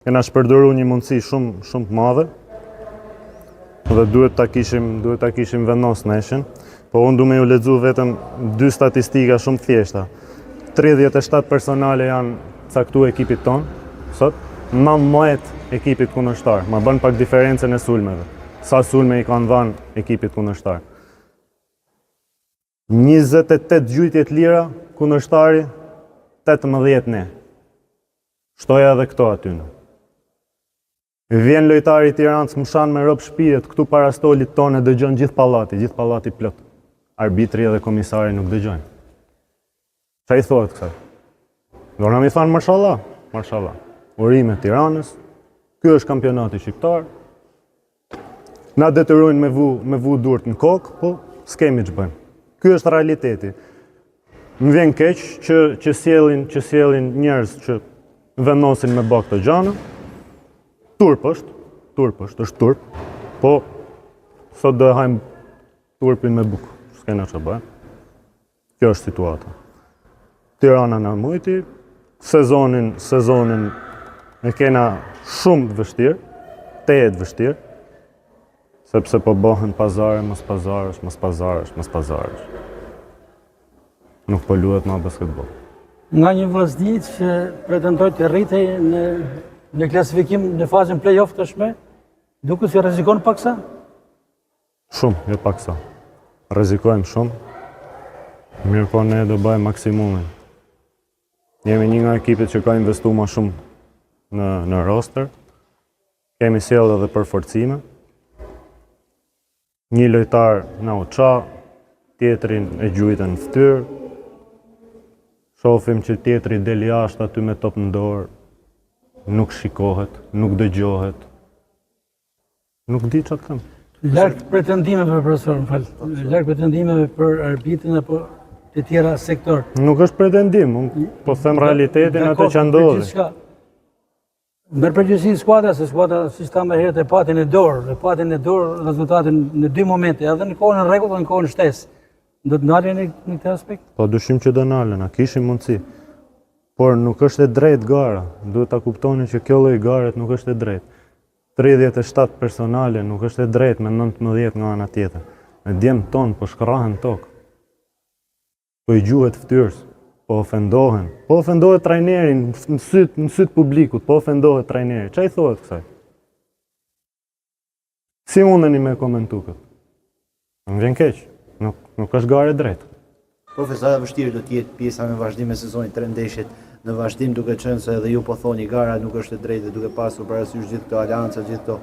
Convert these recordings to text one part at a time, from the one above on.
Kena shpërdoru një mundësi shumë të madhe dhe duhet ta kishim vendos neshin, po unë du me ju lexu vetëm 2 statistika shumë thjeshta. 37 personale janë caktu ekipit ton, sot, 19 ekipit kundërshtar, ma bën pak diferencën e sulmeve. Sa sulme i kanë dhënë ekipit kundërshtar. 28 gjujtje të lira kundërshtari, 18 ne. Shtoja edhe këto aty në. Vjen lojtari i Tiranës mshan me rob shpijet këtu para stolit tonë e dëgjon gjithë pallati plot. Arbitri edhe komisari nuk dëgjojnë. Çfarë i thuhet kësaj? Do na mi thanë mashallah. Urime Tiranës. Ky është kampionati shqiptar. Na detyrojnë me vu durt në kokë, po s'kemi ç'bëjmë. Ky është realiteti. Më vjen keq që sjellin njerëz që vendosin me bë këto gjëra. Turp është turp, po sot do e hajmë turpin me bukë, s'kena që bëjmë. Kjo është situata. Tirana na mujti, sezonin e kena shumë të vështirë, tejet vështirë, sepse po bëhen pazare, mos pazarësh. Nuk po luhet ma basketbol. Nga një vllazni që pretendoj të rritej në klasifikim në fazën play-off të shme, duket si rrezikon paksa? Shumë, jo paksa. Rrezikojmë shumë. Mirë po ne do bëjmë maksimumin. Jemi një nga ekipet që ka investu ma shumë në roster. Kemi sjellë edhe përforcime. Një lojtar na u ça, tjetrin e gjujtën në fytyrë. Shohim që tjetri del jashtë aty me top në dorë. Nuk shikohet, nuk dëgjohet. Nuk di çfarë them. Larg pretendimeve, profesor, më fal. Larg pretendimeve për arbitrin apo të tjera sektor. Nuk është pretendim, unë po them realitetin atë që ndodhi. Merr përgjegjësinë skuadra, se skuadra si ta më herët e patin e dorë rezultatin në 2 momente, edhe në kohën e rregull dhe në kohën e shtesë. Do të ndalen në këtë aspekt? Po dyshim që do ndalen, a kishim mundësi. Por nuk është e drejtë gara. Duhet ta kuptoni që kjo lloj garet nuk është e drejtë. 37 personale nuk është e drejtë me 19 nga ana tjetër. Me djemt ton po shkrahen tokë. Po i gjuhet fytyrës, po ofendohen. Po ofendohet trajneri në syt publikut, po ofendohet trajneri. Çfarë i thuhet kësaj? Si mundeni me komentu këtë? Më vjen keq. Nuk është garë e drejtë. Profesor, vështirë do të jetë pjesa me vazhdim e sezonit 3 ndeshjet në vazhdim, duke qenë se edhe ju po thoni gara nuk është e drejtë, duke pasur parasysh gjithë këto alianca, gjithë këto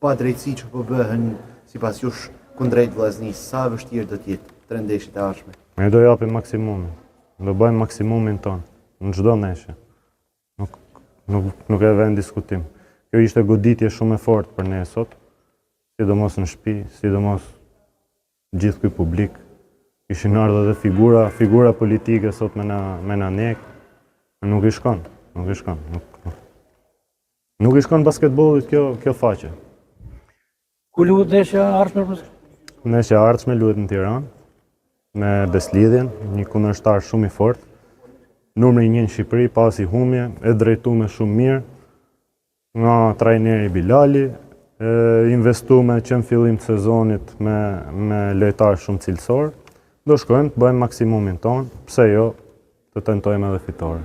padrejtësi që po bëhen sipas jush kundrejt vllaznisë. Sa vështirë do të jetë 3 ndeshjet e ardhshme? Ne do japim maksimumin. Do bëjmë maksimumin ton në çdo ndeshje. Nuk e vën diskutim. Kjo ishte goditje shumë e fortë për ne sot, sidomos në shtëpi, sidomos gjithë ky publik. Ishin ardhur edhe figura politike sot me na nek. Nuk i shkon. Nuk i shkon basketbollit kjo faqe. Ku luhet ndeshja e ardhshme? Ndeshja e ardhshme luhet në Tiranë me Beslidhjen, një kundërshtar shumë i fortë. Numri 1 në Shqipëri, pasi humje, e drejtuar shumë mirë nga trajneri Bilali, investuar që në fillim të sezonit me lojtar shumë cilësor. Do shkojmë të bëjmë maksimumin ton, pse jo, të tentojmë edhe fitore.